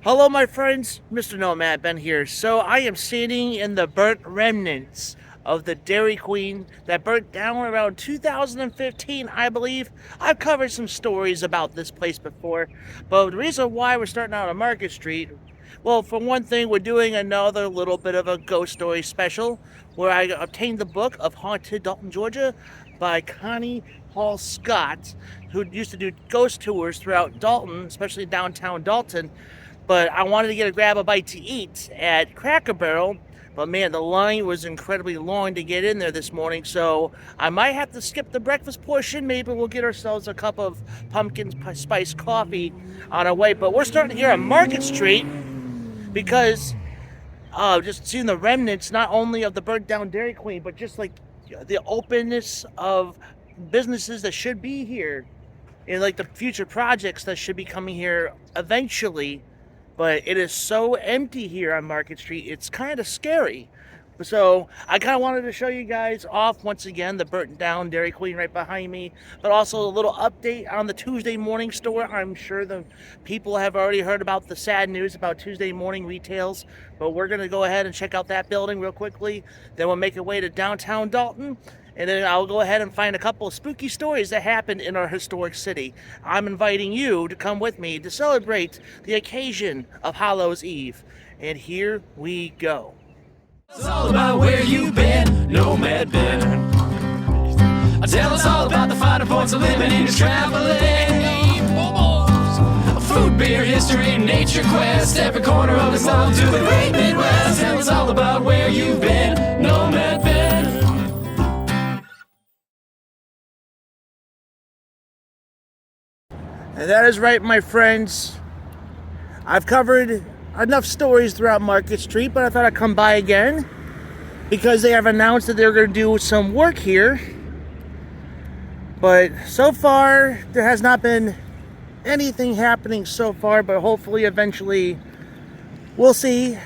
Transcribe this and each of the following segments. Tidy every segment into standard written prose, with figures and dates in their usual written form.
Hello, my friends. Mr. Nomad Ben here. So I am standing in the burnt remnants of the Dairy Queen that burnt down around 2015, I believe. I've covered some stories about this place before, but the reason why we're starting out on Market Street, well, for one thing, we're doing another little bit of a ghost story special where I obtained the book of Haunted Dalton, Georgia by Connie Hall Scott, who used to do ghost tours throughout Dalton, especially downtown Dalton. But I wanted to grab a bite to eat at Cracker Barrel. But man, the line was incredibly long to get in there this morning, so I might have to skip the breakfast portion. Maybe we'll get ourselves a cup of pumpkin spice coffee on our way. But we're starting here on Market Street because just seeing the remnants, not only of the burnt down Dairy Queen, but just like the openness of businesses that should be here and like the future projects that should be coming here eventually. But it is so empty here on Market Street, it's kind of scary. So I kind of wanted to show you guys off once again the burnt down Dairy Queen right behind me, but also a little update on the Tuesday morning store. I'm sure the people have already heard about the sad news about Tuesday morning retails, but we're going to go ahead and check out that building real quickly. Then we'll make our way to downtown Dalton, and then I'll go ahead and find a couple of spooky stories that happened in our historic city. I'm inviting you to come with me to celebrate the occasion of Hallows Eve. And here we go. It's all about where you've been, Nomad Ben. Tell us all about the finer points of living in your traveling. Food, beer, history, nature quest. Every corner of this long to the great Midwest. Tell us all about where you've been, Nomad Ben. And that is right, my friends. I've covered enough stories throughout Market Street, but I thought I'd come by again because they have announced that they're going to do some work here. But so far, there has not been anything happening so far, but hopefully eventually we'll see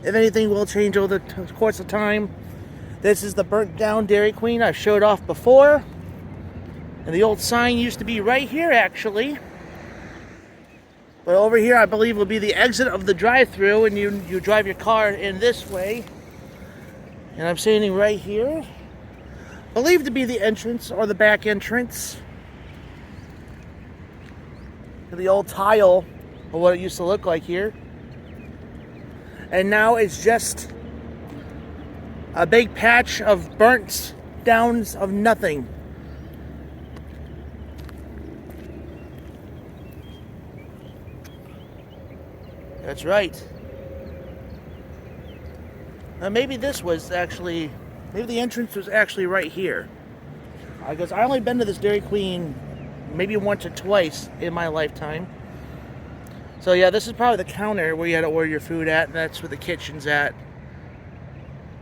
if anything will change over the course of time. This is the burnt down Dairy Queen I've showed off before. And the old sign used to be right here, actually. But over here, I believe, will be the exit of the drive-thru, and you drive your car in this way. And I'm standing right here. Believed to be the entrance or the back entrance to the old tile of what it used to look like here. And now it's just a big patch of burnt downs of nothing. That's right. Now maybe this was actually, maybe the entrance was actually right here. Because I only been to this Dairy Queen maybe once or twice in my lifetime. So yeah, this is probably the counter where you had to order your food at, and that's where the kitchen's at.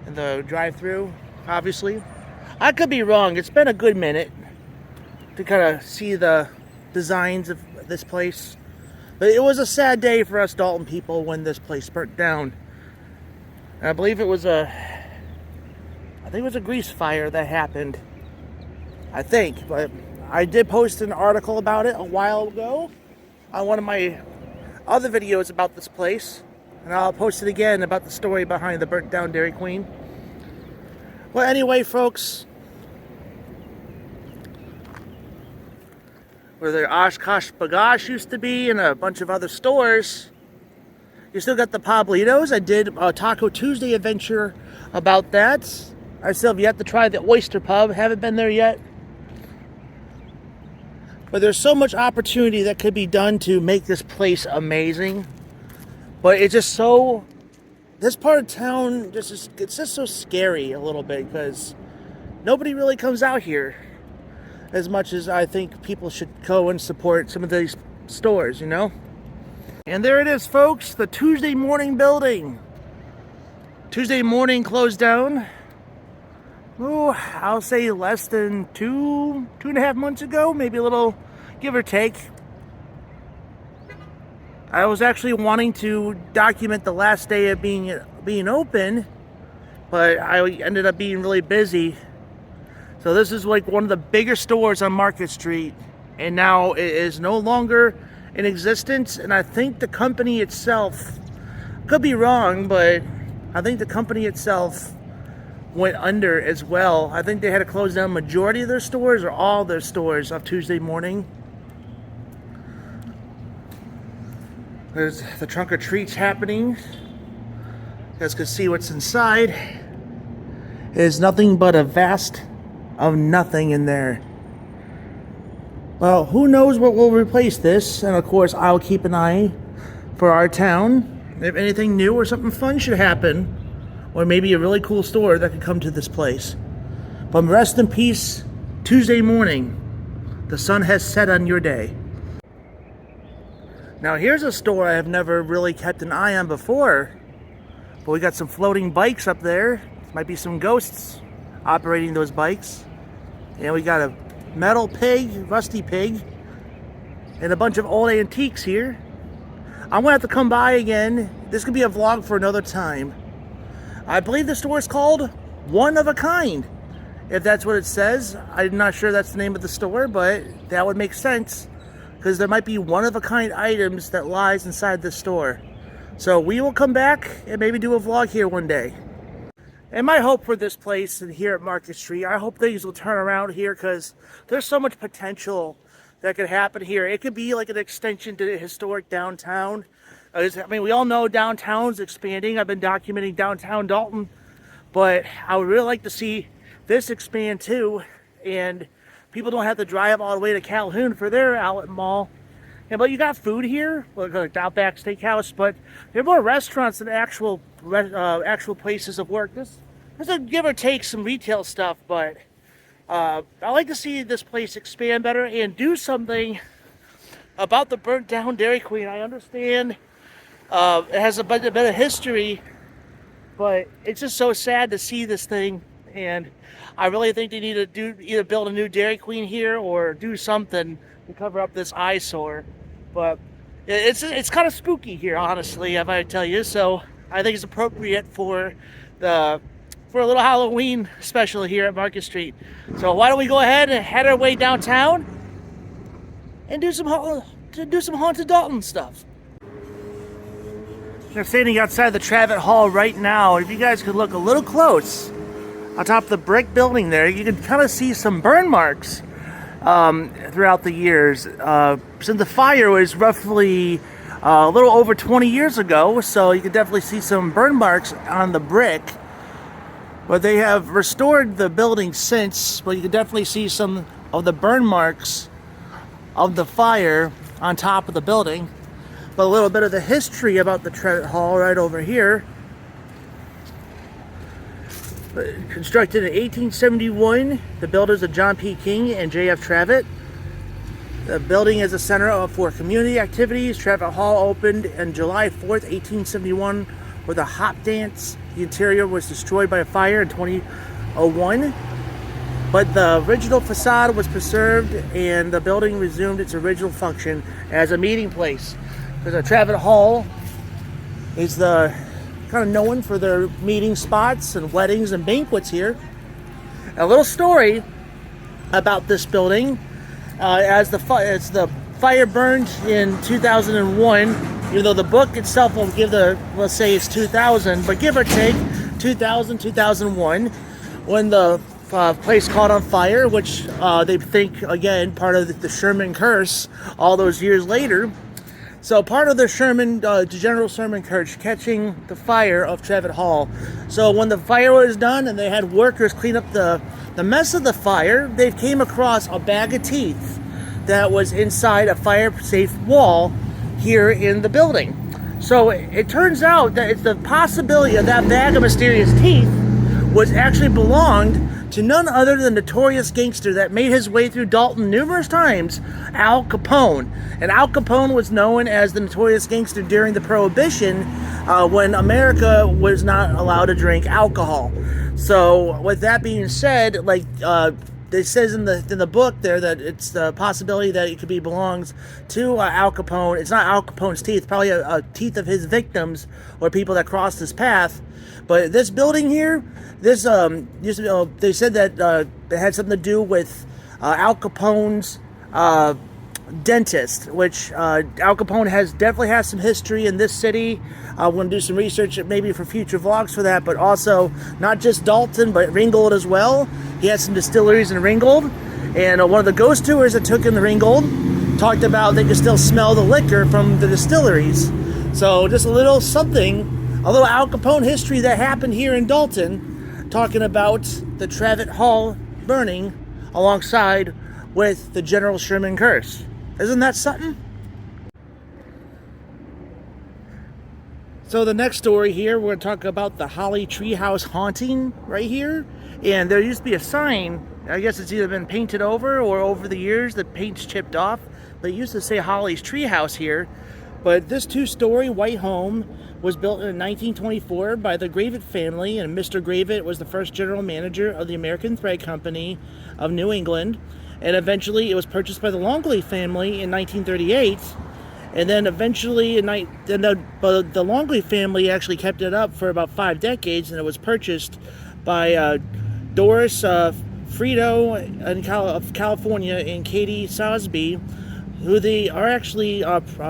And the drive-thru, obviously. I could be wrong. It's been a good minute to kind of see the designs of this place. But it was a sad day for us Dalton people when this place burnt down. And I believe it was a grease fire that happened. I think, but I did post an article about it a while ago on one of my other videos about this place. And I'll post it again about the story behind the burnt down Dairy Queen. Well, anyway, folks, where the Oshkosh Bagash used to be and a bunch of other stores. You still got the Pablitos. I did a Taco Tuesday adventure about that. I still have yet to try the Oyster Pub. Haven't been there yet. But there's so much opportunity that could be done to make this place amazing. But it's just so... This part of town, it's just so scary a little bit because nobody really comes out here as much as I think people should go and support some of these stores, you know? And there it is, folks, the Tuesday morning building. Tuesday morning closed down. Oh, I'll say less than two and a half months ago, maybe a little give or take. I was actually wanting to document the last day of being open, but I ended up being really busy. So this is like one of the bigger stores on Market Street, and now it is no longer in existence, and I think the company itself, could be wrong, but I think the company itself went under as well. I think they had to close down majority of their stores or all their stores on Tuesday morning. There's the trunk or treats happening. You guys can see what's inside. It is nothing but a vast of nothing in there. Well, who knows what will replace this? And of course, I'll keep an eye for our town. If anything new or something fun should happen, or maybe a really cool store that could come to this place. But rest in peace, Tuesday morning. The sun has set on your day. Now here's a store I have never really kept an eye on before. But we got some floating bikes up there. Might be some ghosts operating those bikes. And we got a metal pig, rusty pig, and a bunch of old antiques here. I'm gonna have to come by again. This could be a vlog for another time. I believe the store is called One of a Kind. If that's what it says. I'm not sure that's the name of the store, but that would make sense. Because there might be one-of-a-kind items that lies inside the store. So we will come back and maybe do a vlog here one day. And my hope for this place and here at Market Street, I hope things will turn around here because there's so much potential that could happen here. It could be like an extension to the historic downtown. I mean, we all know downtown's expanding. I've been documenting downtown Dalton, but I would really like to see this expand too. And people don't have to drive all the way to Calhoun for their outlet mall. Yeah, but you got food here, like Outback Steakhouse, but there are more restaurants than actual places of work. There's a give or take some retail stuff, but I like to see this place expand better and do something about the burnt down Dairy Queen. I understand it has a bit of history, but it's just so sad to see this thing. And I really think they need to either build a new Dairy Queen here or do something to cover up this eyesore. But it's kind of spooky here, honestly, if I tell you. So I think it's appropriate for a little Halloween special here at Market Street. So why don't we go ahead and head our way downtown and do some haunted Dalton stuff. I'm standing outside the Travit Hall right now. If you guys could look a little close, on top of the brick building there, you can kind of see some burn marks throughout the years. Since the fire was roughly a little over 20 years ago, so you can definitely see some burn marks on the brick. But they have restored the building since, but you can definitely see some of the burn marks of the fire on top of the building. But a little bit of the history about the Travit Hall right over here. Constructed in 1871, the builders of John P. King and J.F. Travit. The building is a center for community activities. Travit Hall opened on July 4th, 1871 with a hop dance. The interior was destroyed by a fire in 2001, but the original facade was preserved and the building resumed its original function as a meeting place. Because the Travit Hall is kind of known for their meeting spots and weddings and banquets here. A little story about this building. As the fire burned in 2001, even though the book itself won't give let's say it's 2000, but give or take 2000, 2001, when the place caught on fire, which they think, again, part of the Sherman curse all those years later. So part of the General Sherman curse, catching the fire of Travit Hall. So when the fire was done and they had workers clean up the mess of the fire, they came across a bag of teeth that was inside a fire-safe wall here in the building. So it turns out that it's the possibility of that bag of mysterious teeth was actually belonged to none other than the notorious gangster that made his way through Dalton numerous times, Al Capone. And Al Capone was known as the notorious gangster during the Prohibition, when America was not allowed to drink alcohol. So with that being said, it says in the book there that it's the possibility that it could be belongs to Al Capone. It's not Al Capone's teeth, probably a teeth of his victims or people that crossed his path. But this building here, they said that it had something to do with Al Capone's dentist, which Al Capone definitely has some history in this city. I'm going to do some research maybe for future vlogs for that, but also not just Dalton, but Ringgold as well. He had some distilleries in Ringgold, and one of the ghost tours that took in the Ringgold talked about they could still smell the liquor from the distilleries. So just a little something, a little Al Capone history that happened here in Dalton, talking about the Travit Hall burning alongside with the General Sherman curse. Isn't that something? So the next story here, we're going to talk about the Holly Treehouse haunting right here. And there used to be a sign, I guess it's either been painted over or over the years the paint's chipped off, but it used to say Holly's Treehouse here. But this two-story white home was built in 1924 by the Travit family, and Mr. Travit was the first general manager of the American Thread Company of New England. And eventually it was purchased by the Longley family in 1938. And then eventually the Longley family actually kept it up for about 5 decades, and it was purchased by Doris Frito of California and Katie Sosby, who they are actually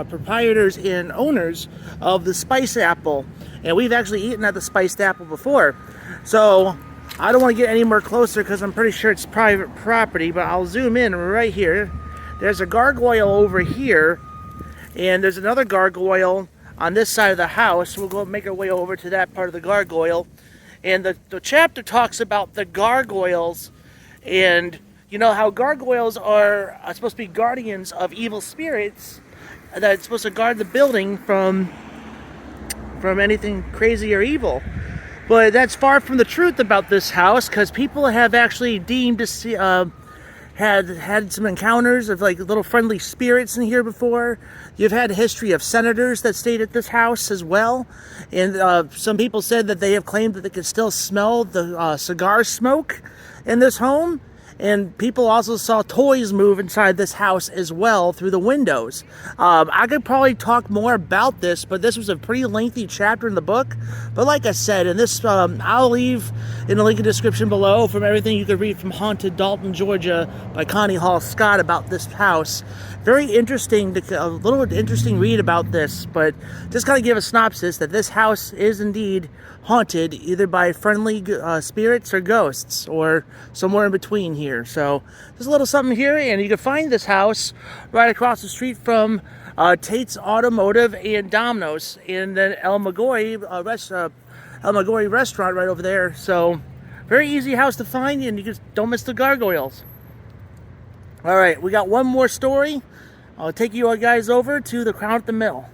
proprietors and owners of the Spiced Apple. And we've actually eaten at the Spiced Apple before. So I don't want to get any more closer because I'm pretty sure it's private property, but I'll zoom in right here. There's a gargoyle over here, and there's another gargoyle on this side of the house. We'll go make our way over to that part of the gargoyle. And the chapter talks about the gargoyles, and you know how gargoyles are supposed to be guardians of evil spirits that's supposed to guard the building from anything crazy or evil. But that's far from the truth about this house, because people have actually deemed to see, had some encounters of like little friendly spirits in here before. You've had a history of senators that stayed at this house as well, and some people said that they have claimed that they could still smell the cigar smoke in this home. And people also saw toys move inside this house as well through the windows. I could probably talk more about this, but this was a pretty lengthy chapter in the book. But like I said, in this, I'll leave in the link in the description below from everything you could read from Haunted Dalton, Georgia by Connie Hall Scott about this house. Very interesting, a little interesting read about this, but just kind of give a synopsis that this house is indeed haunted, either by friendly spirits or ghosts, or somewhere in between here. So there's a little something here, and you can find this house right across the street from Tate's Automotive and Domino's, and then El Magoy restaurant right over there. So very easy house to find, and you just don't miss the gargoyles. All right, we got one more story. I'll take you guys over to the Crown at the Mill.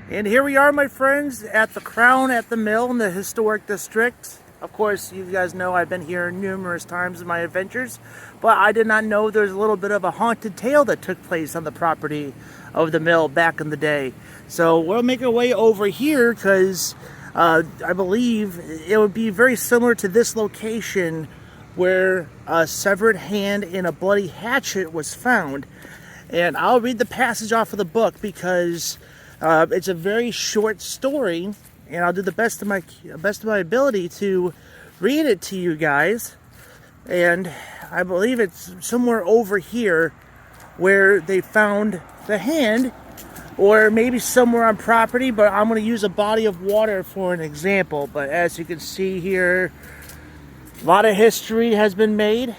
And here we are, my friends, at the Crown at the Mill in the historic district. Of course, you guys know I've been here numerous times in my adventures, but I did not know there's a little bit of a haunted tale that took place on the property of the mill back in the day. So we'll make our way over here because I believe it would be very similar to this location where a severed hand and a bloody hatchet was found. And I'll read the passage off of the book because it's a very short story, and I'll do the best of my ability to read it to you guys. And I believe it's somewhere over here where they found the hand, or maybe somewhere on property, but I'm going to use a body of water for an example. But as you can see here, a lot of history has been made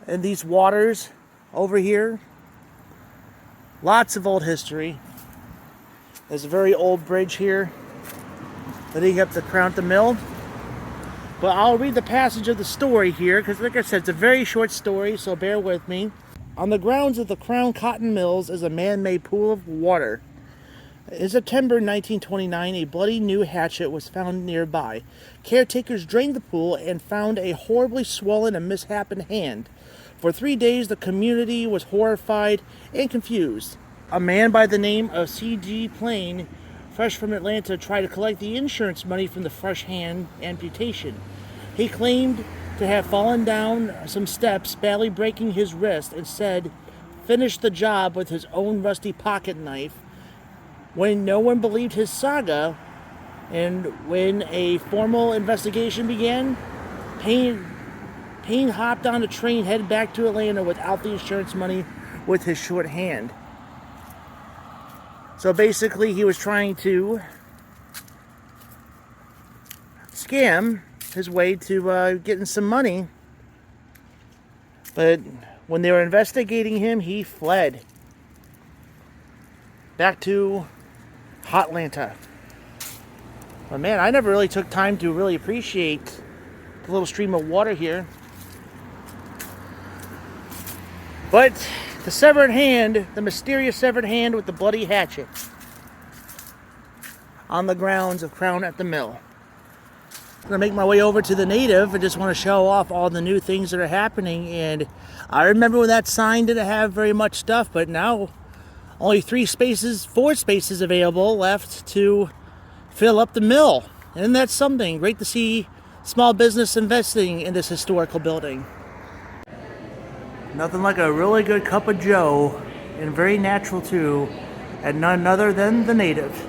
in these waters over here. Lots of old history. There's a very old bridge here leading up the Crown at the Mill. But I'll read the passage of the story here, because like I said, it's a very short story, so bear with me. On the grounds of the Crown Cotton Mills is a man-made pool of water. In September 1929, a bloody new hatchet was found nearby. Caretakers drained the pool and found a horribly swollen and misshapen hand. For 3 days, the community was horrified and confused. A man by the name of C.G. Plain, fresh from Atlanta, tried to collect the insurance money from the fresh hand amputation. He claimed to have fallen down some steps, badly breaking his wrist, and said, finished the job with his own rusty pocket knife. When no one believed his saga, and when a formal investigation began, Plain Payne hopped on a train headed back to Atlanta without the insurance money with his short hand. So basically, he was trying to scam his way to getting some money. But when they were investigating him, he fled back to Hotlanta. But man, I never really took time to really appreciate the little stream of water here. But the severed hand, the mysterious severed hand with the bloody hatchet on the grounds of Crown at the Mill. I'm going to make my way over to the Native. I just want to show off all the new things that are happening. And I remember when that sign didn't have very much stuff, but now only 4 spaces available left to fill up the mill. And that's something. Great to see small business investing in this historical building. Nothing like a really good cup of joe, and very natural too, and none other than the Native.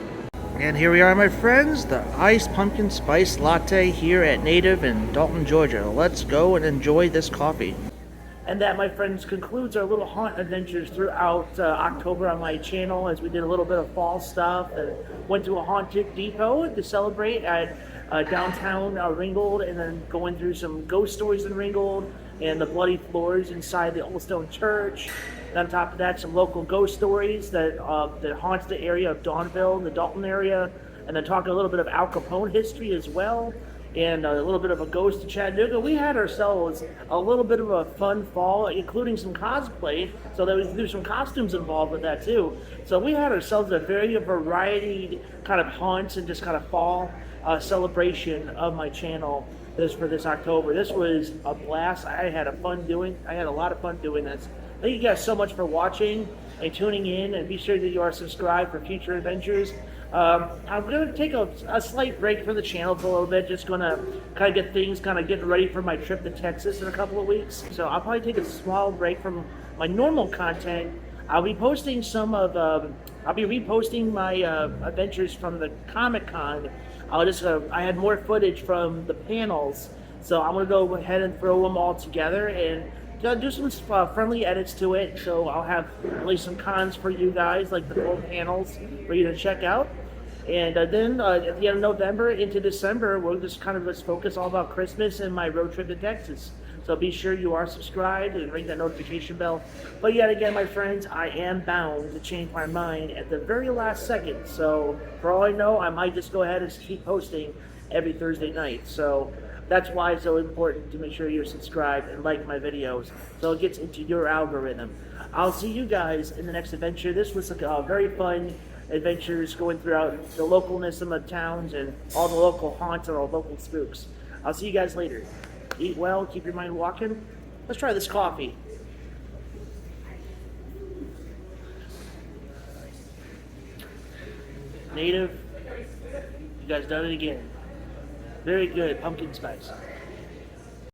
And here we are, my friends, the iced pumpkin spice latte here at Native in Dalton, Georgia. Let's go and enjoy this coffee. And that, my friends, concludes our little haunt adventures throughout October on my channel, as we did a little bit of fall stuff and went to a haunted depot to celebrate at downtown Ringgold, and then going through some ghost stories in Ringgold and the bloody floors inside the Old Stone Church. And on top of that, some local ghost stories that haunts the area of Dawnville, the Dalton area, and then talking a little bit of Al Capone history as well, and a little bit of a ghost to Chattanooga. We had ourselves a little bit of a fun fall, including some cosplay, so there was some costumes involved with that too. So we had ourselves a very variety kind of haunts and just kind of fall celebration of my channel for this October. This was a blast. I had a lot of fun doing this. Thank you guys so much for watching and tuning in, and be sure that you are subscribed for future adventures. I'm going to take a slight break from the channel for a little bit, just going to kind of get things getting ready for my trip to Texas in a couple of weeks. So I'll probably take a small break from my normal content. I'll be posting I'll be reposting my adventures from the Comic-Con. I had more footage from the panels, so I'm going to go ahead and throw them all together and do some friendly edits to it. So I'll have at least some cons for you guys, like the full panels for you to check out. And then at the end of November into December, we'll just focus all about Christmas and my road trip to Texas. So be sure you are subscribed and ring that notification bell. But yet again, my friends, I am bound to change my mind at the very last second. So for all I know, I might just go ahead and keep posting every Thursday night. So that's why it's so important to make sure you're subscribed and like my videos, so it gets into your algorithm. I'll see you guys in the next adventure. This was a very fun adventures going throughout the localness of the towns and all the local haunts and all the local spooks. I'll see you guys later. Eat well, keep your mind walking. Let's try this coffee. Native, you guys done it again. Very good pumpkin spice.